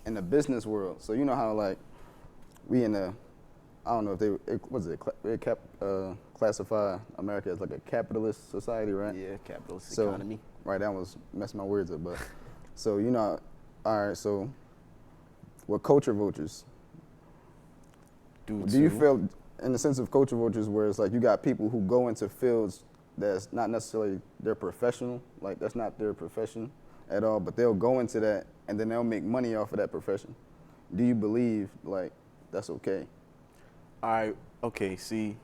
in the business world. So you know how like we in a, I don't know if they classify America as like a capitalist society, right? Yeah, capitalist So, economy. right, that was messing my words up, but so you know, all right. So, what culture vultures? Do you feel, in the sense of culture vultures, where it's like you got people who go into fields that's not necessarily their professional, like that's not their profession at all, but they'll go into that and then they'll make money off of that profession. Do you believe like that's okay? Okay, see,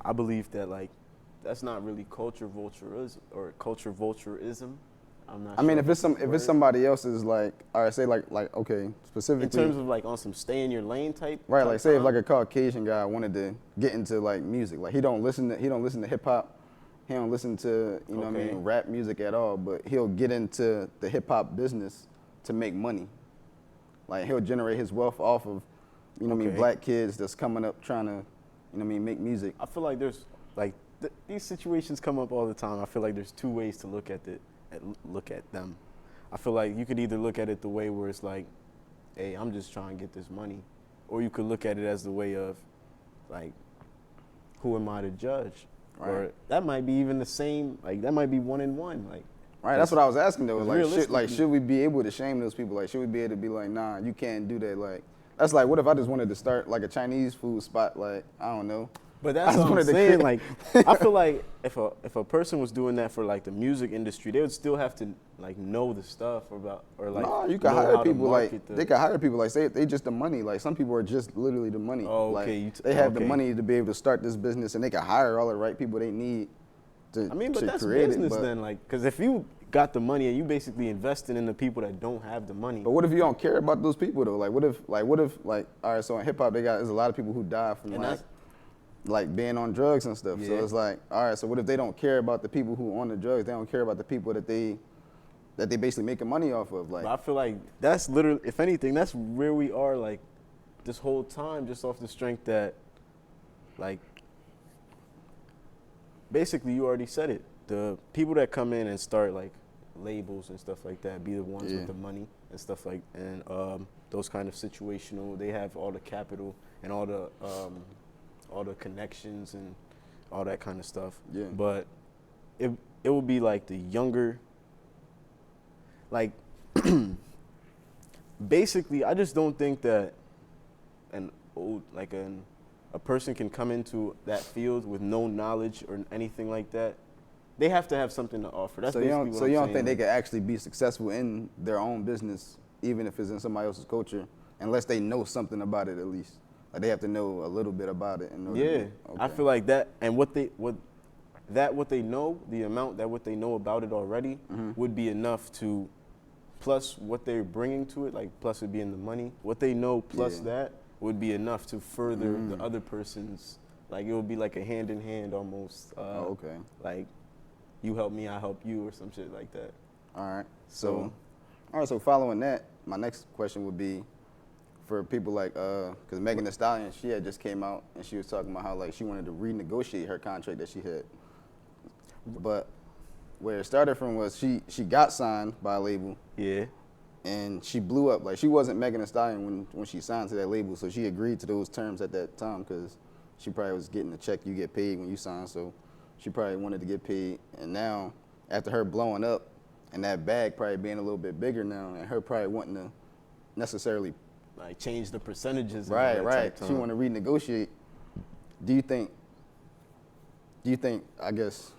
I believe that like that's not really culture vulturism or culture vulturism. I'm not I sure mean, if it's word. somebody else's, like, all right, say like okay, specifically in terms of like on some stay in your lane type. right, type like say if time. like a Caucasian guy wanted to get into like music, like he don't listen to hip hop, he don't listen to what I mean, rap music at all, but he'll get into the hip hop business to make money. Like he'll generate his wealth off of, what I mean, black kids that's coming up trying to, what I mean, make music. I feel like there's like these situations come up all the time. I feel like there's two ways to look at them. I feel like you could either look at it the way where it's like, hey, I'm just trying to get this money, or you could look at it as the way of, like, who am I to judge? Right. Or that might be even the same. Like that might be one in one. Like, right. That's what I was asking though. Like, should we be able to shame those people? Like, should we be able to be like, nah, you can't do that? Like, that's like, what if I just wanted to start like a Chinese food spot? Like, I don't know. But that's what I'm saying. Like, I feel like if a person was doing that for like the music industry, they would still have to like know the stuff about or like. No, you can hire people like they can hire people like say they just the money. Like some people are just literally the money. Oh, okay. Like, they have the money to be able to start this business, and they can hire all the right people they need to. I mean, but that's create business it, then, like, because if you got the money and you basically investing in the people that don't have the money. But what if you don't care about those people though? Like, what if all right? So in hip hop, there's a lot of people who die from like being on drugs and stuff. Yeah. So it's like, all right, so what if they don't care about the people who are on the drugs? They don't care about the people that they basically making money off of. Like, but I feel like that's literally, if anything, that's where we are like this whole time, just off the strength that, like, basically you already said it. The people that come in and start like labels and stuff like that be the ones with the money and stuff like, and those kind of situational. They have all the capital and all the connections and all that kind of stuff. Yeah. But it would be like the younger, like, basically, I just don't think that a person can come into that field with no knowledge or anything like that. They have to have something to offer. That's so you don't think they could actually be successful in their own business, even if it's in somebody else's culture, unless they know something about it at least. Like they have to know a little bit about it. I feel like that, and what they know, the amount that what they know about it already would be enough to, plus what they're bringing to it, like plus it being the money. What they know plus that would be enough to further the other person's. Like it would be like a hand in hand almost. Like you help me, I help you, or some shit like that. All right. So following that, my next question would be, for people like, because Megan Thee Stallion, she had just came out and she was talking about how like she wanted to renegotiate her contract that she had. But where it started from was she got signed by a label. Yeah. And she blew up. Like she wasn't Megan Thee Stallion when she signed to that label, so she agreed to those terms at that time because she probably was getting a check you get paid when you sign, so she probably wanted to get paid. And now, after her blowing up and that bag probably being a little bit bigger now, and her probably wanting to necessarily like change the percentages. Right. She want to renegotiate. Do you think? I guess,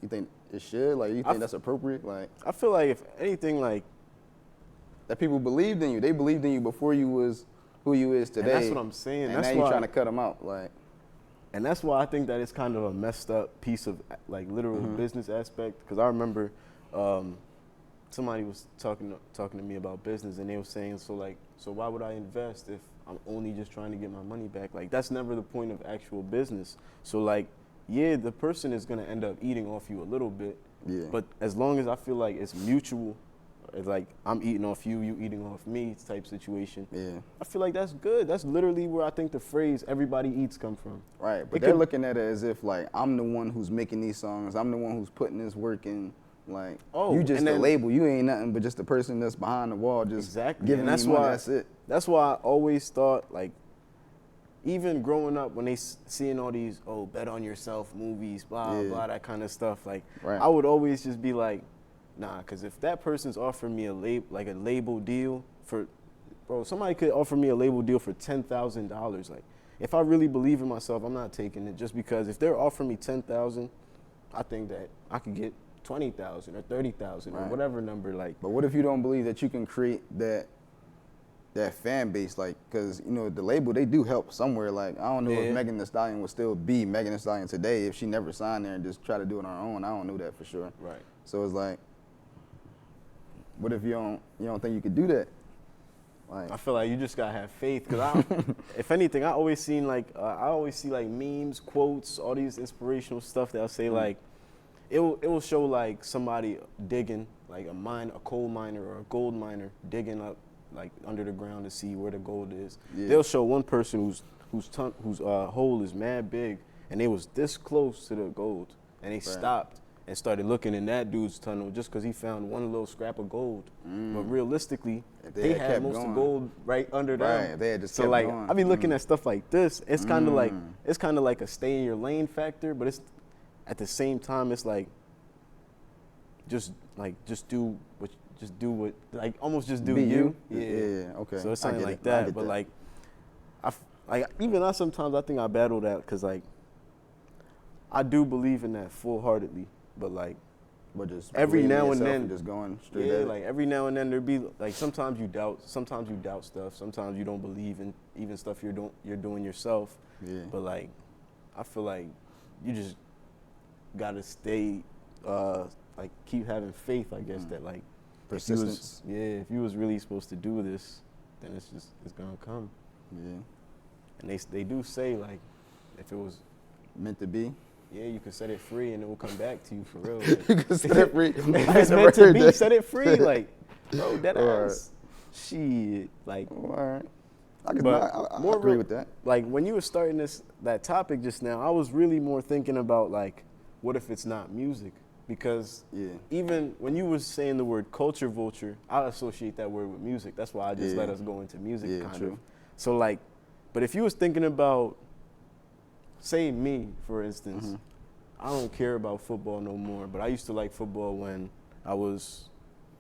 you think it should? Like, you think that's appropriate? Like, I feel like if anything, like that people believed in you. They believed in you before you was who you is today. And that's what I'm saying. And that's now why you're trying to cut them out. Like, and that's why I think that it's kind of a messed up piece of like literal business aspect. Because I remember somebody was talking to me about business, and they were saying, so why would I invest if I'm only just trying to get my money back? Like that's never the point of actual business. So like, yeah, the person is gonna end up eating off you a little bit. Yeah. But as long as I feel like it's mutual, it's like I'm eating off you, you eating off me type situation. Yeah. I feel like that's good. That's literally where I think the phrase "everybody eats" come from. Right, but they're looking at it as if like I'm the one who's making these songs. I'm the one who's putting this work in. Like, Oh, you just and a then- label. You ain't nothing but just the person that's behind the wall, just Exactly. giving And that's me money. why That's it. That's why I always thought, like, even growing up when they seeing all these bet on yourself movies, blah Yeah. blah, that kind of stuff, like Right. I would always just be like, nah, because if that person's offering me a label deal for, bro, somebody could offer me a label deal for $10,000. Like, if I really believe in myself, I'm not taking it just because if they're offering me 10,000, I think that I could get 20,000 or 30,000 or Right. whatever number. Like, But what if you don't believe that you can create that fan base? Like, because, you know, the label, they do help somewhere. Like, I don't know Yeah. if Megan Thee Stallion would still be Megan Thee Stallion today if she never signed there and just try to do it on her own. I don't know that for sure. right. So it's like, what if you don't think you could do that? Like, I feel like you just gotta have faith, cause if anything, I always see like memes, quotes, all these inspirational stuff that'll say like, it will show like somebody digging, like a coal miner or a gold miner digging up like under the ground to see where the gold is. Yeah. They'll show one person whose hole is mad big, and they was this close to the gold, and they stopped and started looking in that dude's tunnel just because he found one little scrap of gold. But realistically, If they had had kept most of going. the gold right under them. Right, they had just so kept like going. I be looking at stuff like this. It's kind of like a stay in your lane factor, but it's at the same time it's like just do what almost just do Be you. you? Yeah, okay. So it's I something get like it. I that. get But that. like even I sometimes I think I battle that because like I do believe in that full heartedly, but like but just every believing in now and yourself then just going straight yeah, at it. like every now and then there be like sometimes you doubt stuff, sometimes you don't believe in even stuff you're doing yourself. Yeah. But like I feel like you just gotta stay like keep having faith, I guess, that like Persistence. if you was really supposed to do this, then it's gonna come. Yeah. And they do say like if it was Meant to be. yeah, you can set it free and it will come back to you for real. You can set it free. If I it's never meant to heard be, that. set it free. Like, bro, that Alright. ass. Shit. Like, All right. I can but I more agree real- with that. like when you were starting that topic just now, I was really more thinking about like, what if it's not music? Because Yeah. even when you was saying the word culture vulture, I associate that word with music. That's why I just Yeah. let us go into music Yeah, kind true. of. So like, but if you was thinking about, say me, for instance, Mm-hmm. I don't care about football no more, but I used to like football when I was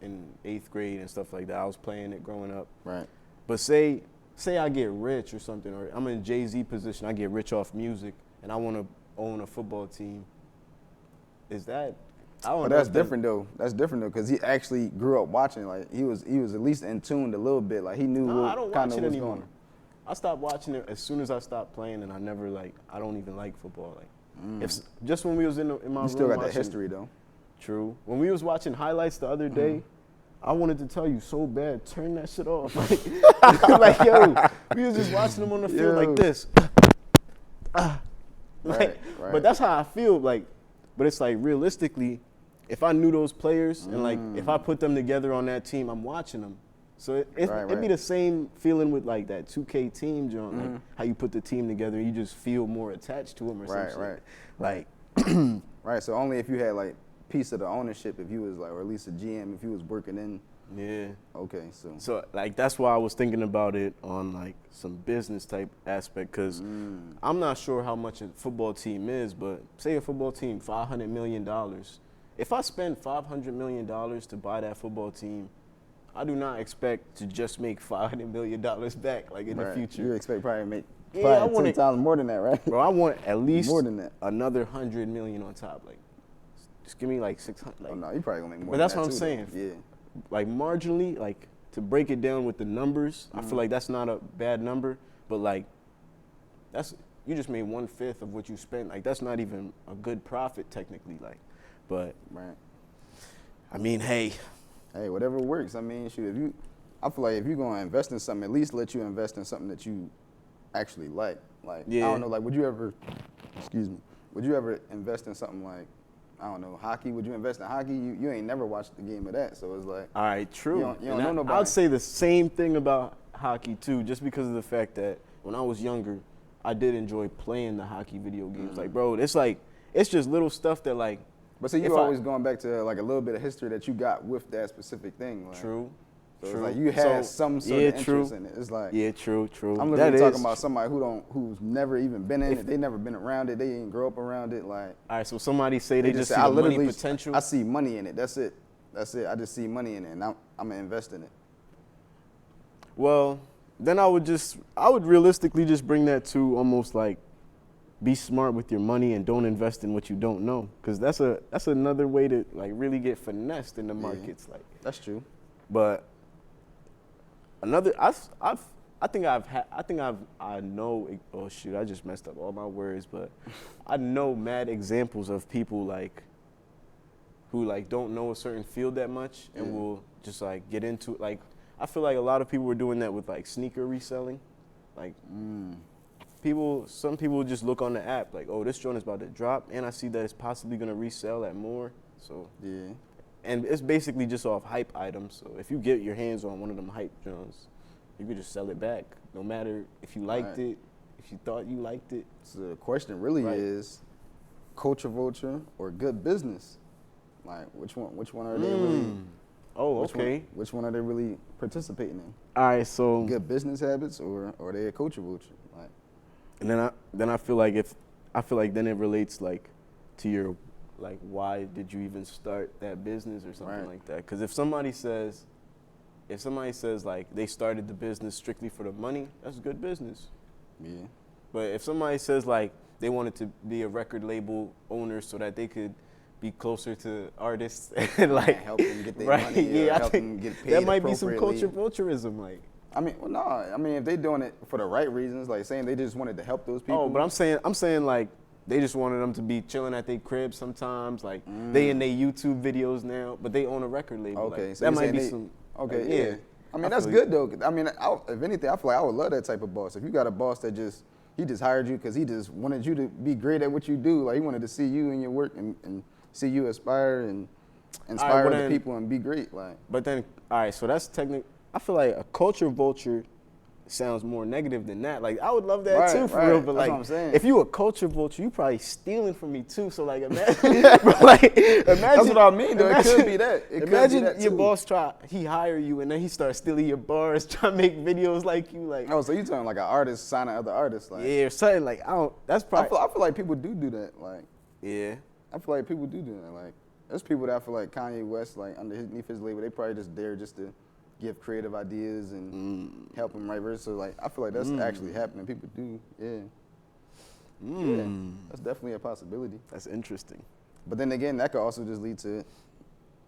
in 8th grade and stuff like that. I was playing it growing up. Right. But say I get rich or something, or I'm in Jay-Z position, I get rich off music, and I want to own a football team. Is that? I don't But know that's if that- different though. That's different though, because he actually grew up watching. Like he was at least in tune a little bit. Like he knew No, I what don't kind watch of it was anymore. going. I stopped watching it as soon as I stopped playing, and I don't even like football. Like, just when we was in my You room still got that watching- history though. True. When we was watching highlights the other day, I wanted to tell you so bad, turn that shit off. Like, like, yo, we was just watching them on the field Yo. like this. Like, Right. But that's how I feel. Like, but it's like realistically, if I knew those players and like if I put them together on that team, I'm watching them. So it'd be Right. the same feeling with like that 2K team, John. Like how you put the team together, and you just feel more attached to them or Right, something. right. Like, Right. So only if you had like piece of the ownership, if you was like, or at least a GM, if you was working in. yeah. Okay. So. So like that's why I was thinking about it on like some business type aspect, because I'm not sure how much a football team is, but say a football team $500 million. If I spend $500 million to buy that football team, I do not expect to just make $500 million back like in the Right. future. You expect probably to make Yeah, probably I wanna- 10 times more than that, right? Bro, I want at least More than that. another $100 million on top. Like, just give me like 600. Like, Oh no, you probably gonna make more. But that's than what that I'm too, saying. though. Yeah. like marginally, like to break it down with the numbers, I feel like that's not a bad number, but like you just made 1/5 of what you spent. Like that's not even a good profit technically. Like, but Right. I mean, hey, Hey, whatever works. I mean, shoot, I feel like if you're gonna invest in something, at least let you invest in something that you actually like. Like, Yeah. I don't know, like, would you ever invest in something like, I don't know, hockey? Would you invest in hockey? You ain't never watched the game of that, so it's like, all right, true. You don't And know nobody. I'd say the same thing about hockey too, just because of the fact that when I was younger, I did enjoy playing the hockey video games. Like, bro, it's just little stuff that like But see, you always going back to like a little bit of history that you got with that specific thing. Like, True. So it's like you had some sort of interest in it. It's like true. I'm literally talking about somebody who's never even been in it. They never been around it. They didn't grow up around it. Like, all right, so somebody say they just see the money potential. I see money in it. That's it. I just see money in it, and I'm gonna invest in it. Well, then I would realistically just bring that to almost like be smart with your money and don't invest in what you don't know, because that's another way to like really get finessed in the markets. Like that's true. But another, I know. Oh shoot, I just messed up all my words. But I know mad examples of people like who like don't know a certain field that much and will just like get into it. Like I feel like a lot of people were doing that with like sneaker reselling. Like some people just look on the app like, oh, this joint is about to drop, and I see that it's possibly gonna resell at more. So yeah. And it's basically just off hype items. So if you get your hands on one of them hype joints, you could just sell it back, no matter if you liked it, if you thought you liked it. So the question really is, culture vulture or good business? Like which one are they really? Oh, okay. Which one are they really participating in? All right, so good business habits or are they a culture vulture? Like, and then I feel like then it relates like to your. Like, why did you even start that business or something like that? Because if somebody says like they started the business strictly for the money, that's good business. Yeah. But if somebody says like they wanted to be a record label owner so that they could be closer to artists and like help them get their money, help them get paid. That might be some culture vulturism, like. I mean, well, no. I mean, if they're doing it for the right reasons, like saying they just wanted to help those people. Oh, but I'm saying like. They just wanted them to be chilling at their crib sometimes. Like, they in their YouTube videos now, but they own a record label. Okay, like, so that might be some. Okay, like, yeah. I mean, that's good, though. I mean, if anything, I feel like I would love that type of boss. If you got a boss that he just hired you because he just wanted you to be great at what you do. Like, he wanted to see you in your work and see you aspire and inspire other people and be great. Like, but then, all right, so that's technically, I feel like a culture vulture sounds more negative than that. Like, I would love that too, for real. But that's like, what I'm saying. if you a culture vulture, you probably stealing from me too. So like, imagine, like, that's what I mean. Though it could be that. Imagine your boss he hire you and then he starts stealing your bars, trying to make videos like you. Like, oh, so you talking like an artist signing other artists? Like, yeah, or something like. That's probably. I feel like people do that. Like, yeah. I feel like people do that. Like, there's people that I feel like Kanye West, like underneath his label, they probably just there just to give creative ideas and help them write verses. So like, I feel like that's actually happening. People do, yeah, that's definitely a possibility. That's interesting. But then again, that could also just lead to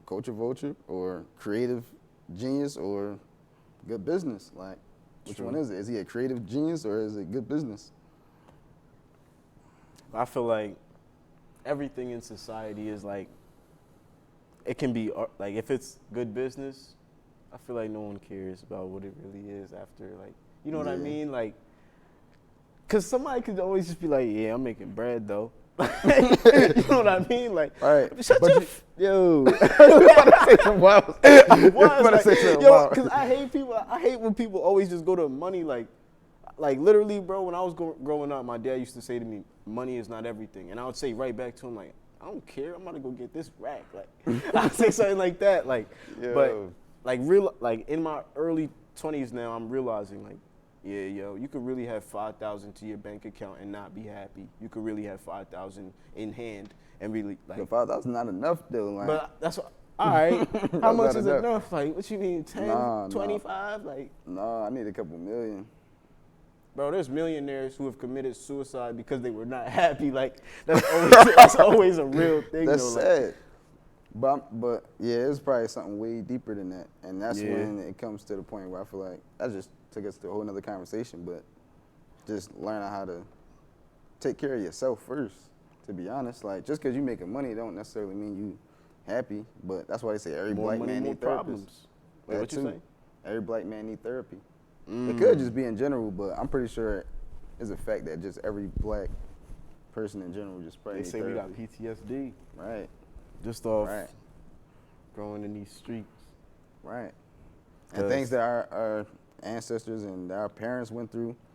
culture vulture or creative genius or good business. Like, which one is it? Is he a creative genius or is it good business? I feel like everything in society is like, it can be like, if it's good business, I feel like no one cares about what it really is after, like, you know what I mean? Like, because somebody could always just be like, yeah, I'm making bread, though. You know what I mean? Like, shut your... Yo. Because I hate people. I hate when people always just go to money. Like literally, bro, when I was growing up, my dad used to say to me, money is not everything. And I would say right back to him, like, I don't care. I'm about to go get this rack. Like, I'd say something like that. Like, but... Like in my early 20s now, I'm realizing like, yeah, yo, you could really have 5,000 to your bank account and not be happy. You could really have 5,000 in hand and really like. But 5,000 not enough though. Like. But that's what. All right, how much is enough? Like, what you need? 10, 25? Like. No, I need a couple million. Bro, there's millionaires who have committed suicide because they were not happy. Like, that's always a real thing. That's though. sad. Like, But yeah, it's probably something way deeper than that. And that's when it comes to the point where I feel like that just took us to a whole nother conversation, but just learning how to take care of yourself first, to be honest. Like, just because you making money don't necessarily mean you happy, but that's why they say every black man need therapists. Wait, what you say? Every black man need therapy. It could just be in general, but I'm pretty sure it's a fact that just every black person in general just probably They say we got PTSD. Right. Just off growing in these streets. Right. And things that our ancestors and our parents went through,